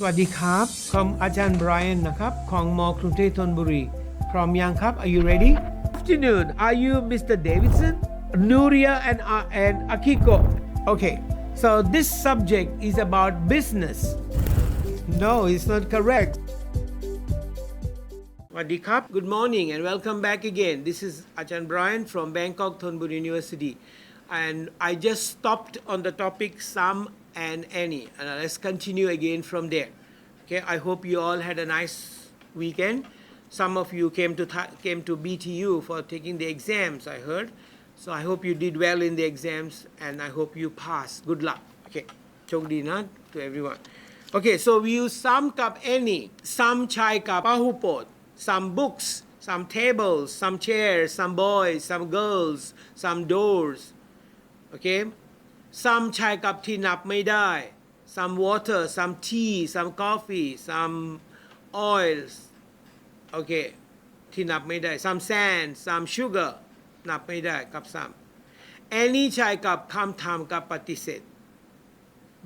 วัสดีครับผมอาจารย์ไบรอันนะครับของมกรุงเทพธนบุรีพร้อมยังครับ Are you ready? Afternoon. Are you Mr. Davidson? Nuria and Akiko. Okay. So this subject is about business. No, it's not correct. สวัสดีครับ Good morning and welcome back again. This is Ajahn Brian from Bangkok Thonburi University. And I just stopped on the topic some and any. And let's continue again from there. Okay, I hope you all had a nice weekend. Some of you came to BTU for taking the exams, I heard. So I hope you did well in the exams and I hope you pass. Good luck. Okay, โชคดีนะ to everyone. Okay, so we use some กับ any. Some ใช้กับ pahupot. Some books, some tables, some chairs, some boys, some girls, some doors. Okay, some ใช้กับที่นับไม่ได้ some water, some tea, some coffee, some oils. Okay, ที่นับไม่ได้ some sand, some sugar นับไม่ได้กับ some any ใช้กับคำถามกับปฏิเสธ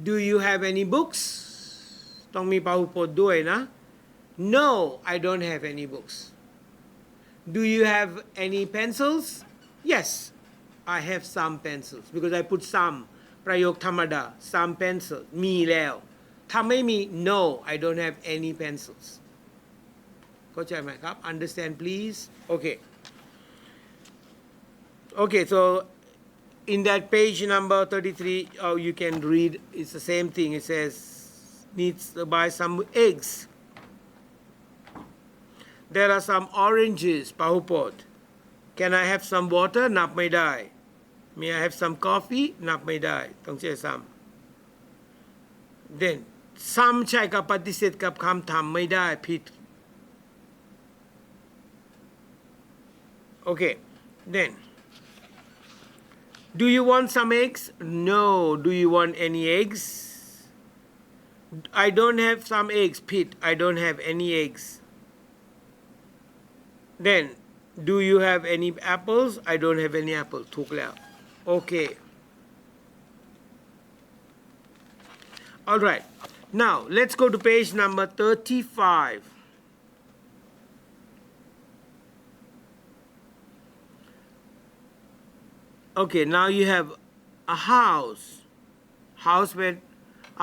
Do you have any books ต้องมีพหูพจน์ด้วยนะ No, I don't have any books. Do you have any pencils? Yes, I have some pencils because I put some ประโยคธรรมดา some pencil มีแล้วถ้าไม่มี No, I don't have any pencils. เข้าใจไหมครับ Understand please? Okay, so in that page number 33, you can read, it's the same thing. It says, needs to buy some eggs. There are some oranges, pahupot. Can I have some water? นับไม่ได้ May I have some coffee? นับไม่ได้ ต้องใช้ some. Then, some ใช้กับปฏิเสธกับคำถามไม่ได้ผิด Okay, then. Do you want some eggs? No. Do you want any eggs? I don't have some eggs, Pete. I don't have any eggs. Then, do you have any apples? I don't have any apples. ถูกแล้ว Okay. All right. Now, let's go to page number 35. Okay, now you have a house.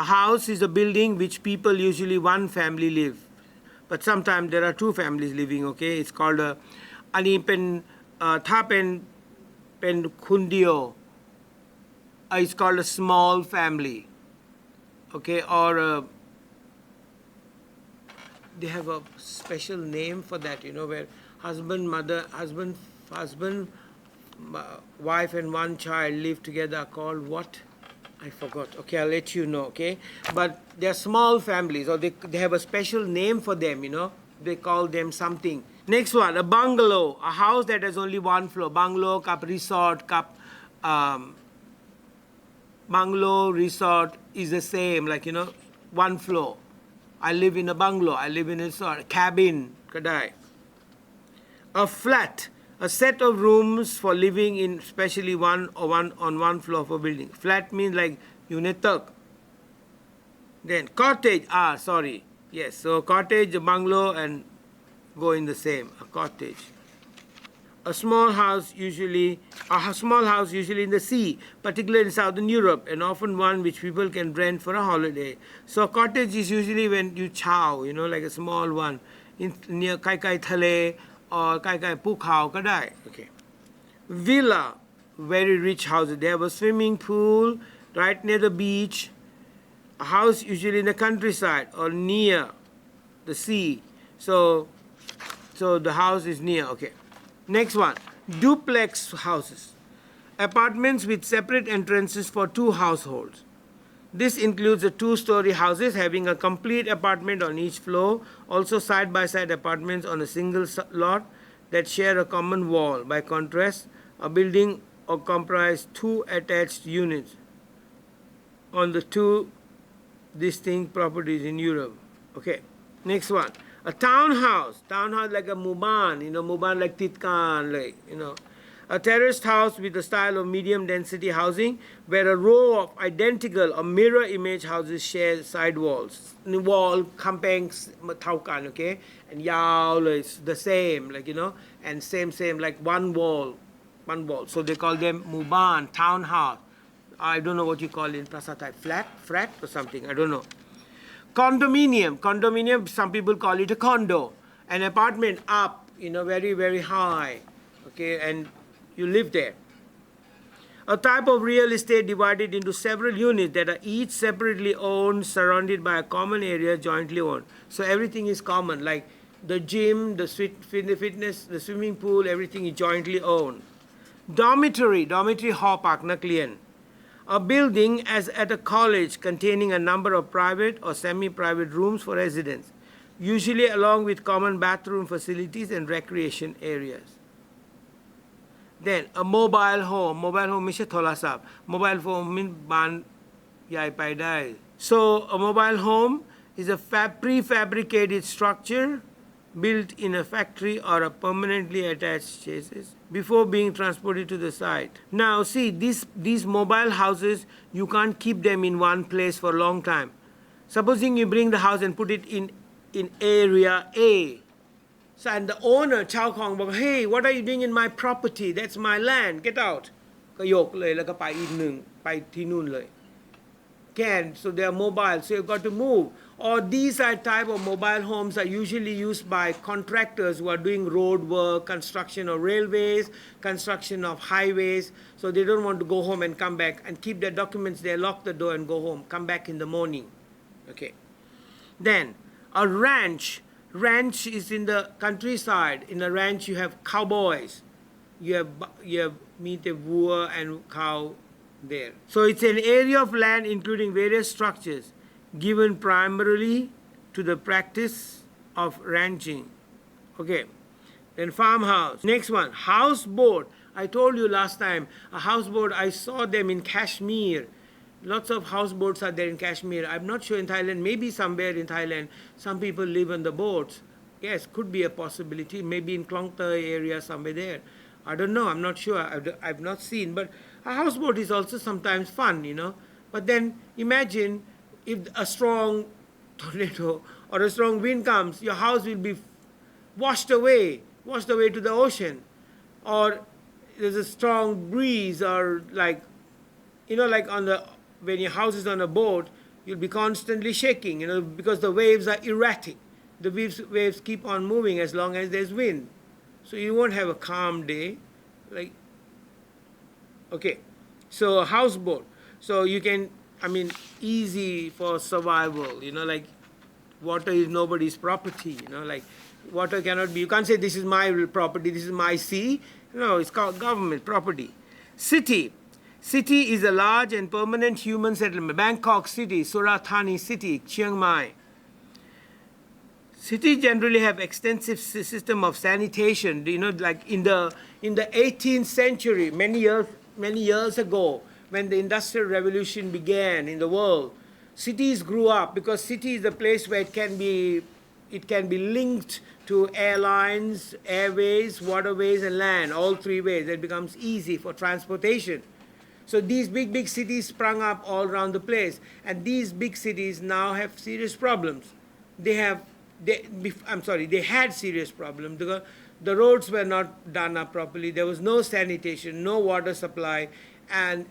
A house is a building which people usually one family live. But sometimes there are two families living, okay? It's called a อันนี้เป็นถ้าเป็นคนเดียว it's called a small family. Okay, or they have a special name for that, where husband, wife and one child live together called what? I forgot. Okay, I'll let you know, okay? But they're small families or they have a special name for them, They call them something. Next one, a bungalow, a house that has only one floor. Bungalow, cup resort, bungalow, resort is the same, like, one floor. I live in a bungalow, I live in a resort. Cabin, ก็ได้ A flat, a set of rooms for living in, especially on one floor of a building. Flat means like อยู่ในตึก Then cottage, yes, so cottage, a bungalow and go in the same, a cottage. A small house usually in the sea, particularly in southern Europe, and often one which people can rent for a holiday. So a cottage is usually when you chow, like a small one near ใกล้ๆทะเล or ใกล้ๆภูเขาก็ได้ Okay. Villa, very rich houses. They have a swimming pool right near the beach. A house usually in the countryside or near the sea. So the house is near. Okay. Next one, duplex houses. Apartments with separate entrances for two households. This includes the two-story houses having a complete apartment on each floor, also side-by-side apartments on a single lot that share a common wall. By contrast, a building or comprise two attached units on the two distinct properties in Europe. Okay, next one. A townhouse like a muban, muban like ติดกันเลย, A terraced house with the style of medium density housing where a row of identical or mirror image houses share side walls. Wall กำแพงเท่ากัน okay? And ยาวเลย the same, like, you know, and same, like one wall. So they call them หมู่บ้าน townhouse. I don't know what you call it in ภาษาไทย flat or something, I don't know. Condominium, some people call it a condo. An apartment up, you know, very, very high, okay, and you live there. A type of real estate divided into several units that are each separately owned, surrounded by a common area, jointly owned. So everything is common, like the gym, the fitness, the swimming pool, everything is jointly owned. Dormitory หอพักนักเรียน A building as at a college containing a number of private or semi-private rooms for residents, usually along with common bathroom facilities and recreation areas. Then a mobile home ไม่ใช่โทรศัพท์ mobile home มันบ้านใหญ่ไปได้ So a mobile home is a prefabricated structure built in a factory or a permanently attached chassis before being transported to the site. Now see, these mobile houses, you can't keep them in one place for a long time. Supposing you bring the house and put it in area A. So, and the owner เจ้าของบอก hey, what are you doing in my property? That's my land. Get out. ก็ยกเลยแล้วก็ไปอีกหนึ่งไปที่นู่นเลย So they are mobile, so you've got to move. Or these are type of mobile homes are usually used by contractors who are doing road work, construction of railways, construction of highways. So they don't want to go home and come back and keep their documents there, lock the door and go home, come back in the morning. Okay. Then a ranch is in the countryside. In a ranch you have cowboys. You have meet aวัว and cow there. So it's an area of land including various structures given primarily to the practice of ranching. Okay. Then farmhouse. Next one, houseboat. I told you last time, a houseboat, I saw them in Kashmir. Lots of houseboats are there in Kashmir. I'm not sure in Thailand, maybe somewhere in Thailand, some people live on the boats. Yes, could be a possibility. Maybe in Klong Tay area, somewhere there. I don't know, I'm not sure. I've not seen. But a houseboat is also sometimes fun, you know. But then imagine if a strong tornado or a strong wind comes, your house will be washed away to the ocean. Or there's a strong breeze or like, you know, like when your house is on a boat, you'll be constantly shaking, you know, because the waves are erratic. The waves keep on moving as long as there's wind. So you won't have a calm day. Like, okay. So a houseboat. So you can, I mean, easy for survival, you know, like water is nobody's property, you know, like water cannot be, you can't say this is my property, this is my sea. No, it's called government property. City is a large and permanent human settlement. Bangkok City, Surat Thani City, Chiang Mai. Cities generally have extensive system of sanitation. You know, like in the 18th century, many years ago, when the Industrial Revolution began in the world, cities grew up because city is a place where it can be linked to airlines, airways, waterways, and land, all three ways. It becomes easy for transportation. So these big cities sprung up all around the place, and these big cities now have serious problems. They had serious problems because the roads were not done up properly. There was no sanitation, no water supply, and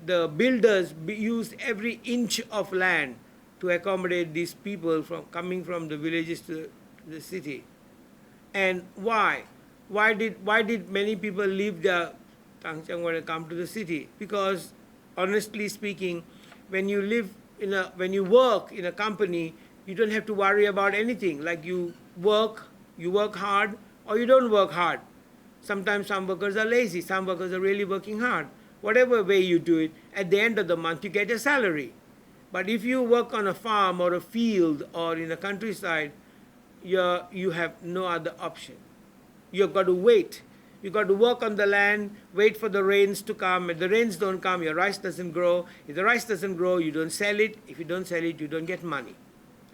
the builders used every inch of land to accommodate these people coming from the villages to the city. And why? Why did many people leave their Tangchangwa and come to the city? Because honestly speaking, when you work in a company, you don't have to worry about anything. Like you work hard or you don't work hard. Sometimes some workers are lazy, some workers are really working hard. Whatever way you do it, at the end of the month you get a salary. But if you work on a farm or a field or in a countryside, you have no other option. You've got to wait. You've got to work on the land, wait for the rains to come. If the rains don't come, your rice doesn't grow. If the rice doesn't grow, you don't sell it. If you don't sell it, you don't get money.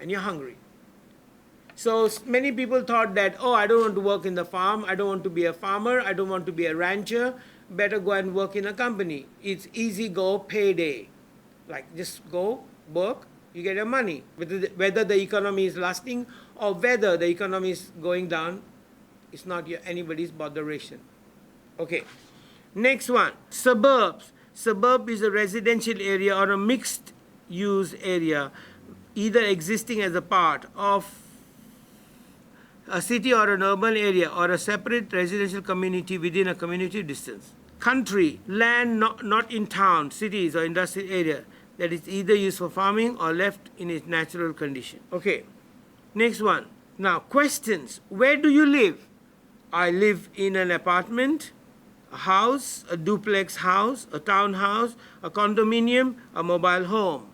And you're hungry. So many people thought that, oh, I don't want to work in the farm, I don't want to be a farmer, I don't want to be a rancher, better go and work in a company. It's easy go, payday. Like just go, work, you get your money. Whether the economy is lasting or whether the economy is going down, it's not anybody's botheration. Okay. Next one, suburbs. Suburb is a residential area or a mixed use area, either existing as a part of a city or an urban area or a separate residential community within a community distance. Country, land not in town, cities or industrial area that is either used for farming or left in its natural condition. Okay, next one. Now, questions. Where do you live? I live in an apartment, a house, a duplex house, a townhouse, a condominium, a mobile home.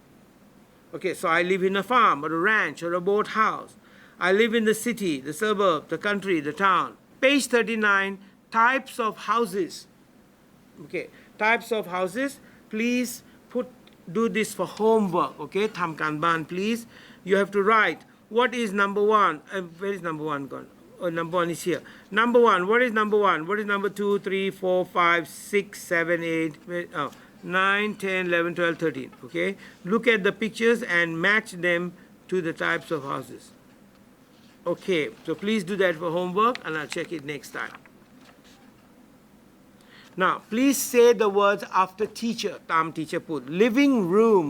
Okay, so I live in a farm or a ranch or a boat house. I live in the city, the suburb, the country, the town. Page 39, types of houses. Okay, types of houses. Please do this for homework. Okay, ทำการบ้าน please. You have to write what is number one. Where is number one gone? Oh, number one is here. Number one, what is number one? What is number 2, 3, 4, 5, 6, 7, 8, 9, 10, 11, 12, 13. Okay, look at the pictures and match them to the types of houses. Okay, so please do that for homework and I'll check it next time. Now, please say the words after teacher. ตาม teacher พูด living room,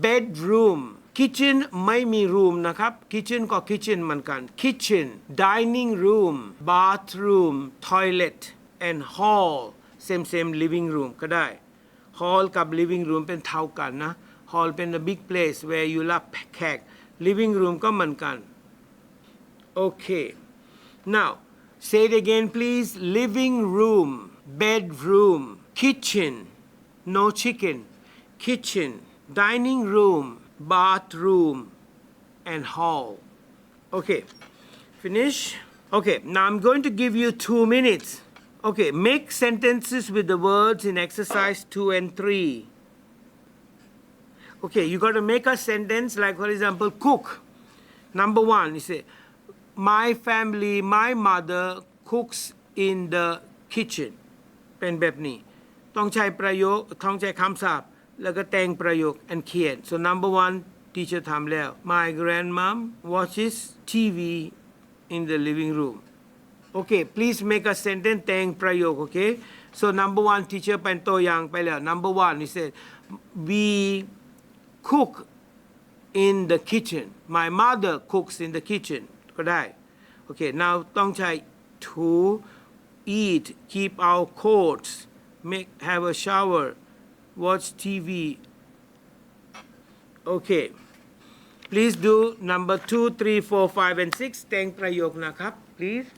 bedroom, kitchen ไม่มี room นะครับ kitchen ก็ kitchen เหมือนกัน kitchen, dining room, bathroom, toilet and hall same living room ก็ได้ hall กับ living room เป็นเท่ากันนะ hall เป็น a big place where you รับแขก living room ก็เหมือนกัน Okay, now say it again please. Living room, bedroom, kitchen, no chicken, kitchen, dining room, bathroom and hall. Okay, finish. Okay, now I'm going to give you 2 minutes. Okay, make sentences with the words in exercise 2 and 3. Okay, you got to make a sentence like, for example, cook. Number 1, you say, my family, my mother cooks in the kitchen. เป็นแบบนี้ ต้องใช้ประโยค ต้องใช้คำศัพท์ แล้วก็แต่งประโยค and เขียน so number 1 teacher ทำแล้ว my grandmom watches TV in the living room. Okay, please make a sentence แต่งประโยค okay, so number 1 teacher เป็นตัวอย่างไปแล้ว number 1 he said we cook in the kitchen. My mother cooks in the kitchen. ก็ได้ okay, now ต้องใช้ to eat, keep our coats, have a shower, watch TV. Okay, please do number 2, 3, 4, 5 and 6 แต่งประโยคนะครับ please.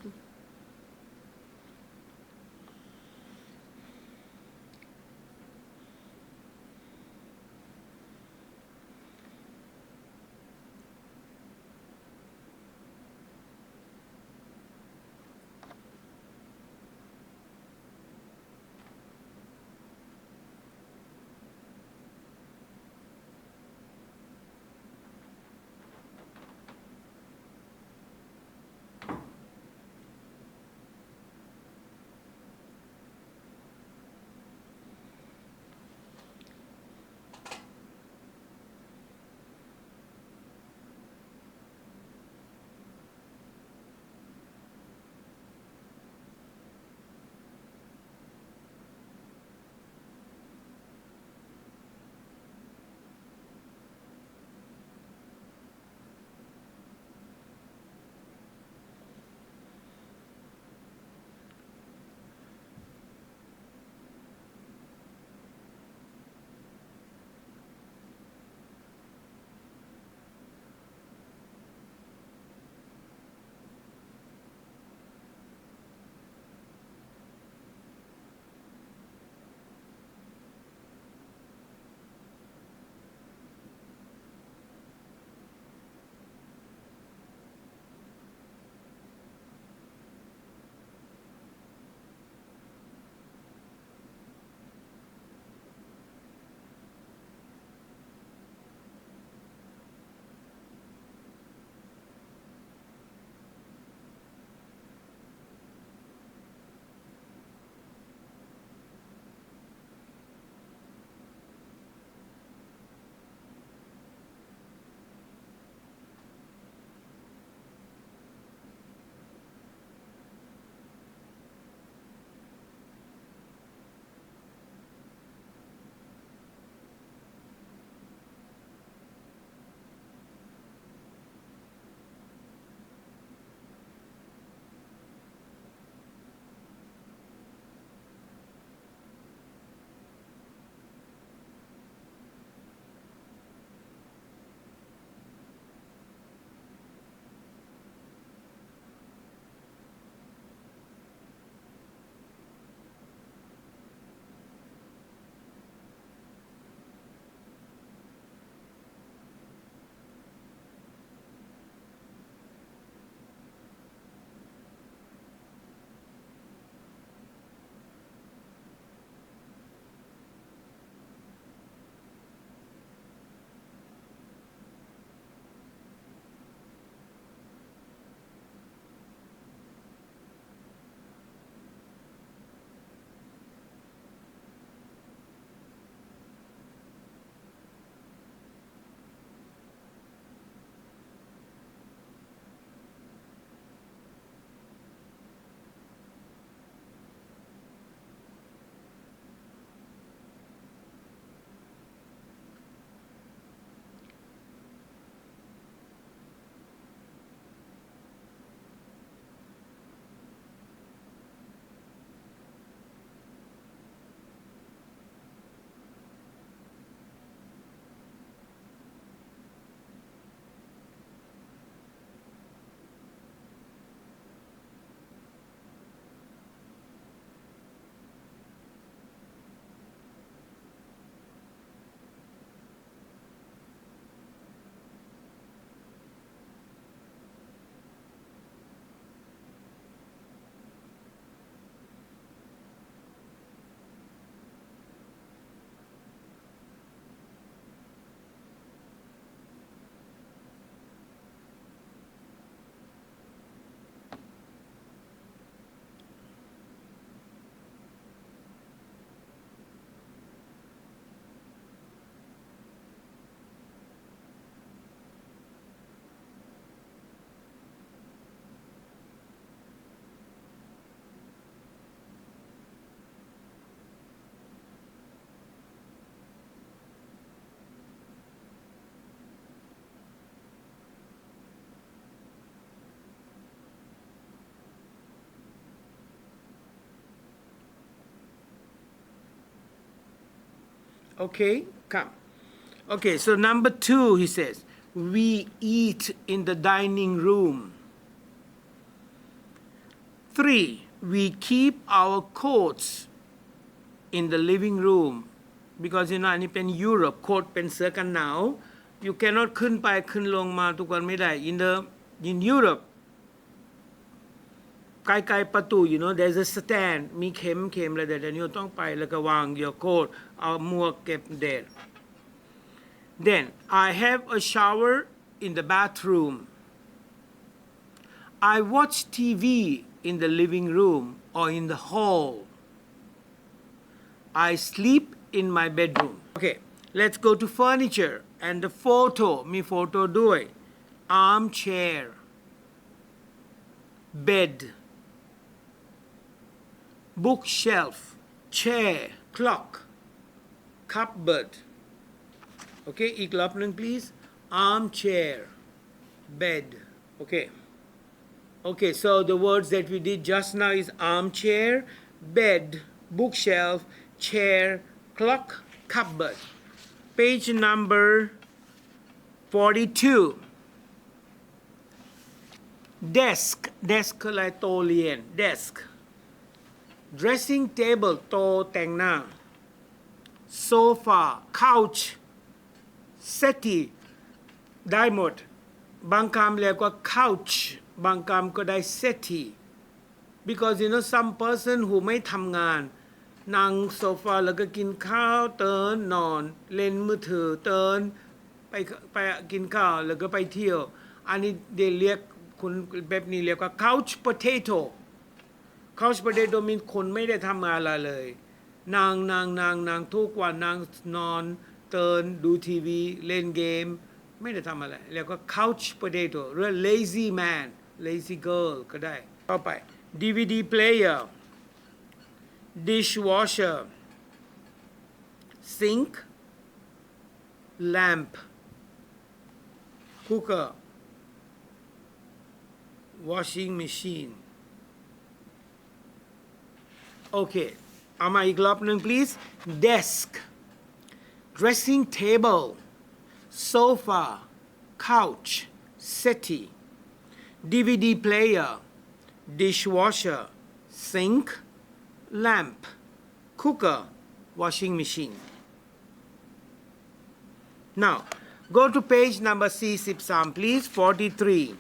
Okay, come. Okay, so number 2, he says, we eat in the dining room. 3, we keep our coats in the living room. Because you know อันนี้เป็น Europe coat เป็นเสื้อกันหนาว you cannot ขึ้นไปขึ้นลงมาทุกวันไม่ได้ in Europe ไกลๆประตู you know there's a stand มีเข็มอะไรแต่ you ต้องไปแล้วก็วาง your coat เอาหมวกเก็บแดด then I have a shower in the bathroom I watch TV in the living room or in the hall I sleep in my bedroom okay let's go to furniture and the photo มี photo ด้วย armchair bed bookshelf chair clock cupboard okay อีกรอบหนึ่ง please armchair bed okay so the words that we did just now is armchair bed bookshelf chair clock cupboard page number 42 desk คืออะไรโต๊ะเรียน desk dressing table โต๊ะแต่งหน้า sofa couch settee ได้หมดบางคำเรียกว่า couch บางคำก็ได้ settee because you know some person who ไม่ทำงานนั่งโซฟาแล้วก็กินข้าวเตือนนอนเล่นมือถือเตือนไปกินข้าวแล้วก็ไปเที่ยวอันนี้เรียกคนแบบนี้เรียกว่า couch potato couch potato มีคนไม่ได้ทำอะไรเลยนั่งทุกวันนั่งนอนเตือนดูทีวีเล่นเกมไม่ได้ทำอะไรเรียกว่า couch potato หรือ lazy man lazy girl ก็ได้ต่อไป DVD player dishwasher sink lamp cooker washing machine okay เอามาอีกรอบหนึ่ง please desk dressing table sofa couch settee DVD player dishwasher sink lamp cooker washing machine now go to page number 43 please 43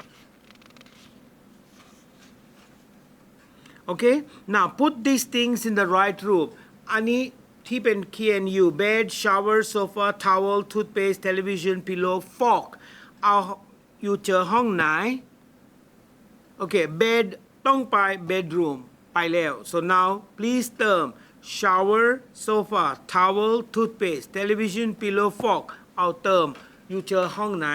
okay now put these things in the right room อันนี้ที่เป็นเขียนอยู่ bed shower sofa towel toothpaste television pillow fork เอาอยู่เจอห้องไหนโอเค bed ต้องไป bedroom ไปแล้ว so now please เติม shower sofa towel toothpaste television pillow fork เอาเติมอยู่เจอห้องไหน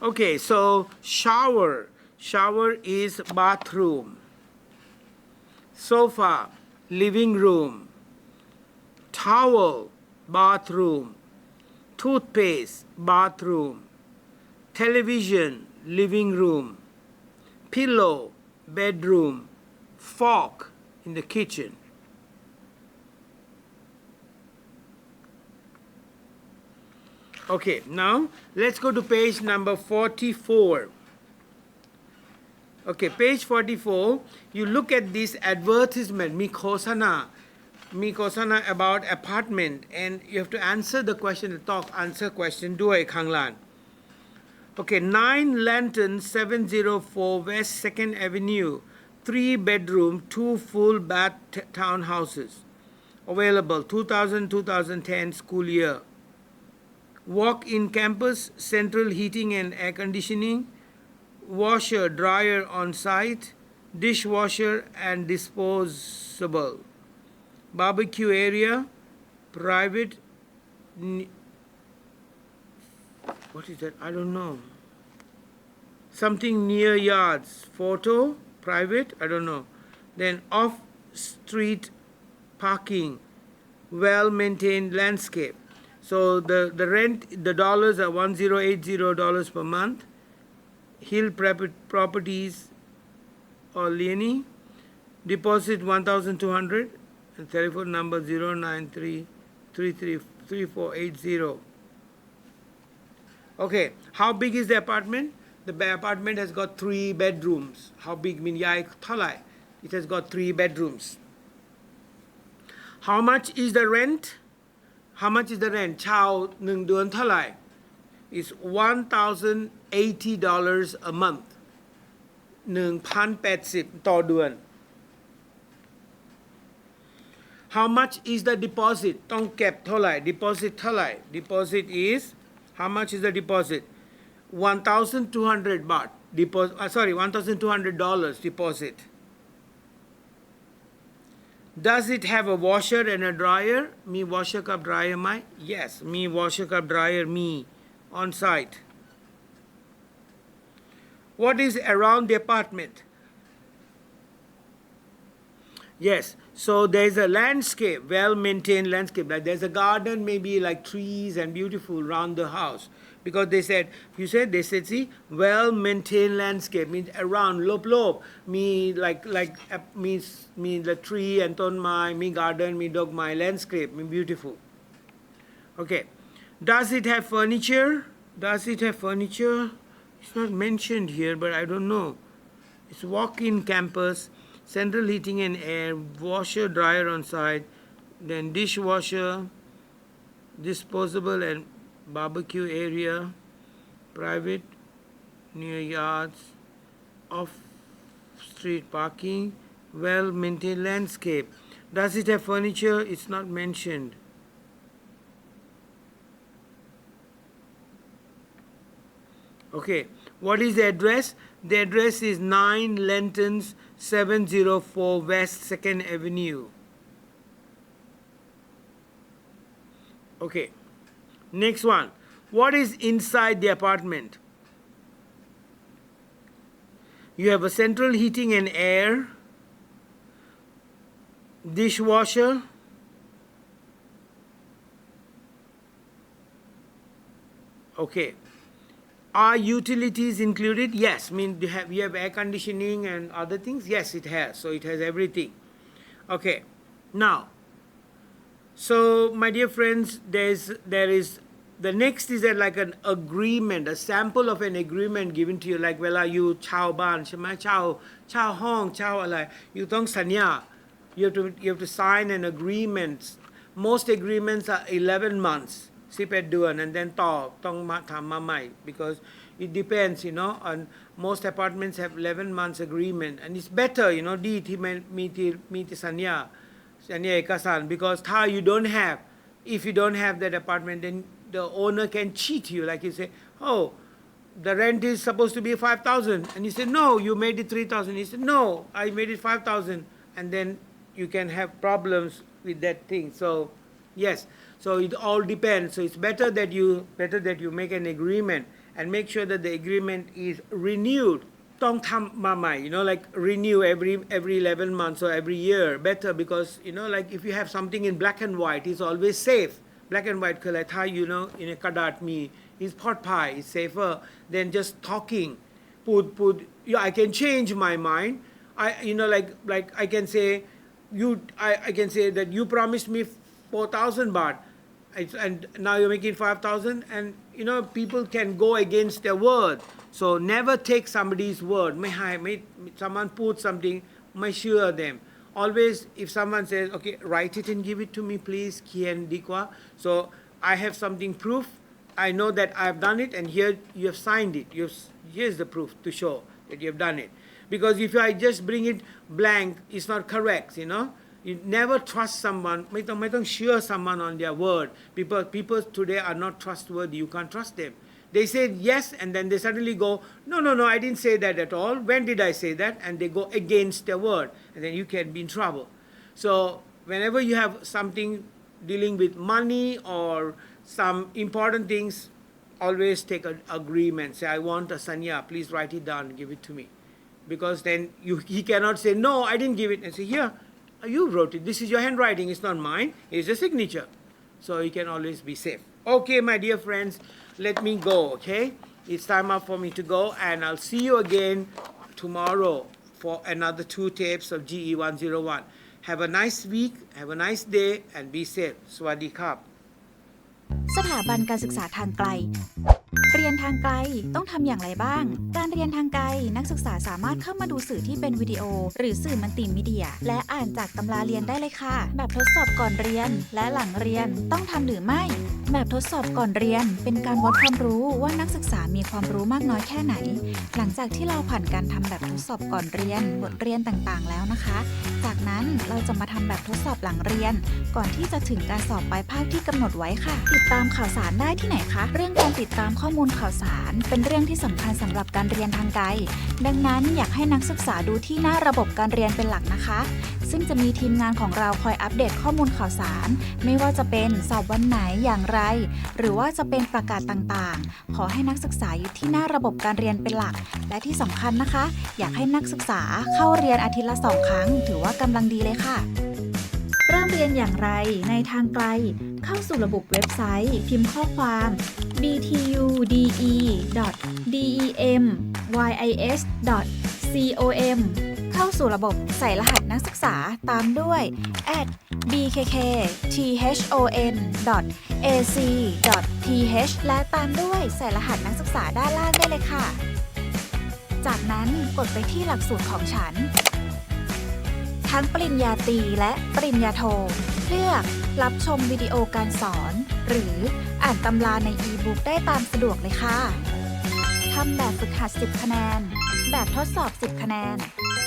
Okay, so shower is bathroom, sofa living room, towel bathroom toothpaste bathroom television living room pillow bedroom fork in the kitchen okay now let's go to page number 44 okay page 44 you look at this advertisement มีโฆษณา about apartment and you have to answer the question talk answer question ด้วยข้างล่าง okay 9 Lanterns 704 West 2nd Avenue 3 bedroom 2 full bath townhouses available 2000-2010 school year walk-in campus central heating and air conditioning washer dryer on site dishwasher and disposable barbecue area private what is that I don't know something near yards photo private I don't know then off street parking well maintained landscape so the rent the dollars are $1080 per month Hill Properties or Leone deposit 1,200 and telephone number 093333480 okay how big is the apartment the apartment has got 3 bedrooms how big mean ใหญ่เท่าไหร่ it has got 3 bedrooms how much is the rent how much is the rent เช่า1 เดือนเท่าไหร่is $1,080 a month 1,080 ต่อเดือน how much is the deposit ต้องเก็บเท่าไหร่ deposit เท่าไหร่ deposit is how much is the deposit 1,200 baht deposit sorry $1,200 deposit does it have a washer and a dryer มี washer กับ dryer ไหม yes มี washer กับ dryer มีon site what is around the apartment yes so there's a landscape well maintained landscape like there's a garden maybe like trees and beautiful around the house because they said they said see well maintained landscape means around lop me like me the tree and ต้นไม้ me garden me ดอกไม้ landscape me beautiful okay does it have furniture it's not mentioned here but I don't know it's walk-in campus central heating and air washer dryer on site then dishwasher disposable and barbecue area private near yards off street parking well maintained landscape does it have furniture it's not mentioned okay what is the address the address is 9 Lanterns 704 West 2nd Avenue okay next one what is inside the apartment you have a central heating and air dishwasher okay are utilities included yes mean you have air conditioning and other things yes it has so it has everything okay now so my dear friends there is the next is like an agreement a sample of an agreement given to you like เวลาอยู่เช่าบ้านใช่ไหมเช่าห้องเช่าอะไรอยู่ต้องสัญญา you have to sign an agreement most agreements are 11 months 11 เดือน and then ต่อต้องมาทำมาใหม่ because it depends you know on most apartments have 11 months agreement and it's better you know ดีที่มีสัญญาเอกสาร because ถ้า you don't have if you don't have that apartment then the owner can cheat you like you say oh the rent is supposed to be 5,000 and you say no you made it 3,000 he said no I made it 5,000 and then you can have problems with that thing so yes so it all depends so it's better that you make an agreement and make sure that the agreement is renewed ต้องทำมาใหม่ like renew every 11 months or every year better because like if you have something in black and white it's always safe black and white คืออะไรถ้า in a กระดาษมี is ปลอดภัย is safer than just talkingพูด I can change my mind I like I can say I can say that you promised me 4,000 baht and now you're making 5,000 and people can go against their word so never take somebody's word ไม่ someone put something ไม่เชื่อ them always if someone says okay write it and give it to me please เขียนดีกว่า so I have something proof I know that I've done it and here you have signed it here's the proof to show that you have done it because if I just bring it blank it's not correct you never trust someone ไม่ต้องเชื่อ someone on their word people today are not trustworthy you can't trust them they say yes and then they suddenly go no I didn't say that at all when did I say that and they go against their word and then you can be in trouble so whenever you have something dealing with money or some important things always take an agreement say I want a sanya please write it down and give it to me because then he cannot say no I didn't give it and say here you wrote it this is your handwriting it's not mine it's a signature so you can always be safe okay my dear friends let me go okay it's time up for me to go and I'll see you again tomorrow for another 2 tapes of GE101 have a nice week have a nice day and be safe สวัสดีครับสถาบันการศึกษาทางไกลเรียนทางไกลต้องทำอย่างไรบ้างการเรียนทางไกลนักศึกษาสามารถเข้ามาดูสื่อที่เป็นวิดีโอหรือสื่อมัลติมีเดียและอ่านจากตำราเรียนได้เลยค่ะแบบทดสอบก่อนเรียนและหลังเรียนต้องทำหรือไม่แบบทดสอบก่อนเรียนเป็นการวัดความรู้ว่านักศึกษามีความรู้มากน้อยแค่ไหนหลังจากที่เราผ่านการทำแบบทดสอบก่อนเรียนบทเรียนต่างๆแล้วนะคะจากนั้นเราจะมาทำแบบทดสอบหลังเรียนก่อนที่จะถึงการสอบปลายภาคที่กำหนดไว้ค่ะติดตามข่าวสารได้ที่ไหนคะเรื่องการติดตามข้อมูลข่าวสารเป็นเรื่องที่สำคัญสำหรับการเรียนทางไกลดังนั้นอยากให้นักศึกษาดูที่หน้าระบบการเรียนเป็นหลักนะคะซึ่งจะมีทีมงานของเราคอยอัปเดตข้อมูลข่าวสารไม่ว่าจะเป็นสอบวันไหนอย่างไรหรือว่าจะเป็นประกาศต่างๆขอให้นักศึกษาอยู่ที่หน้าระบบการเรียนเป็นหลักและที่สำคัญนะคะอยากให้นักศึกษาเข้าเรียนอาทิตย์ละ 2 ครั้งถือว่ากำลังดีเลยค่ะเริ่มเรียนอย่างไรในทางไกลเข้าสู่ระบบเว็บไซต์พิมพ์ข้อความ btude.demyis.com เข้าสู่ระบบใส่รหัสนักศึกษาตามด้วย @bkkthon.ac.th และตามด้วยใส่รหัสนักศึกษาด้านล่างได้เลยค่ะจากนั้นกดไปที่หลักสูตรของฉันทั้งปริญญาตรีและปริญญาโทเลือกรับชมวิดีโอการสอนหรืออ่านตำราในอีบุ๊กได้ตามสะดวกเลยค่ะทำแบบฝึกหัด10 คะแนนแบบทดสอบ10 คะแนน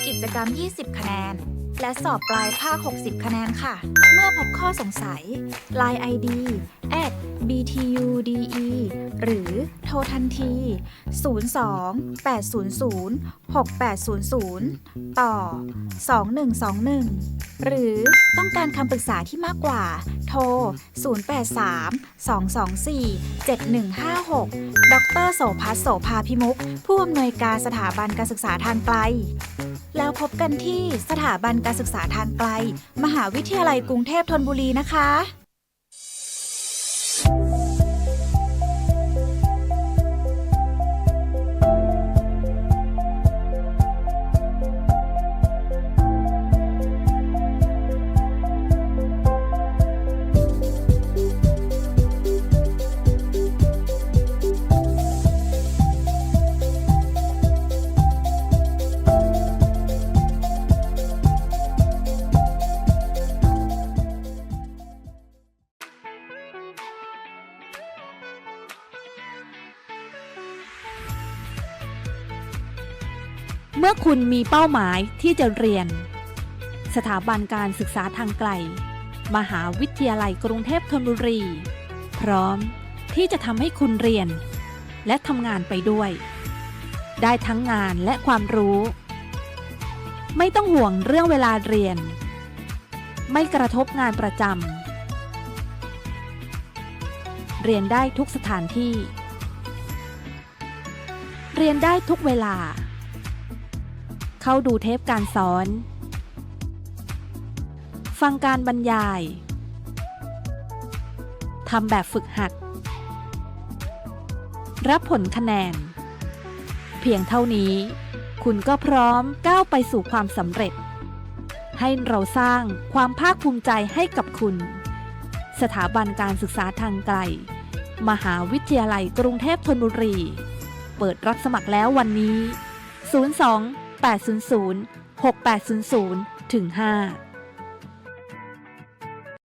กิจกรรม20 คะแนนและสอบปลายภาค60 คะแนนค่ะเมื่อพบข้อสงสัย LINE ID @btude หรือโทรทันที 02-800-6800 ต่อ 2121 หรือต้องการคำปรึกษาที่มากกว่าโทร 083-224-7156 ดร.โสภัส โสภาพิมุขผู้อำนวยการสถาบันการศึกษาทางไกลแล้วพบกันที่สถาบันการศึกษาทางไกลมหาวิทยาลัยกรุงเทพธนบุรีนะคะเมื่อคุณมีเป้าหมายที่จะเรียนสถาบันการศึกษาทางไกลมหาวิทยาลัยกรุงเทพธนบุรีพร้อมที่จะทำให้คุณเรียนและทำงานไปด้วยได้ทั้งงานและความรู้ไม่ต้องห่วงเรื่องเวลาเรียนไม่กระทบงานประจำเรียนได้ทุกสถานที่เรียนได้ทุกเวลา เข้าดูเทปการสอน ฟังการบรรยายทำแบบฝึกหัด รับผลคะแนนเพียงเท่านี้คุณก็พร้อมก้าวไปสู่ความสำเร็จให้เราสร้างความภาคภูมิใจให้กับคุณสถาบันการศึกษาทางไกลมหาวิทยาลัยกรุงเทพธนบุรีเปิดรับสมัครแล้ววันนี้ 02 800 6800 5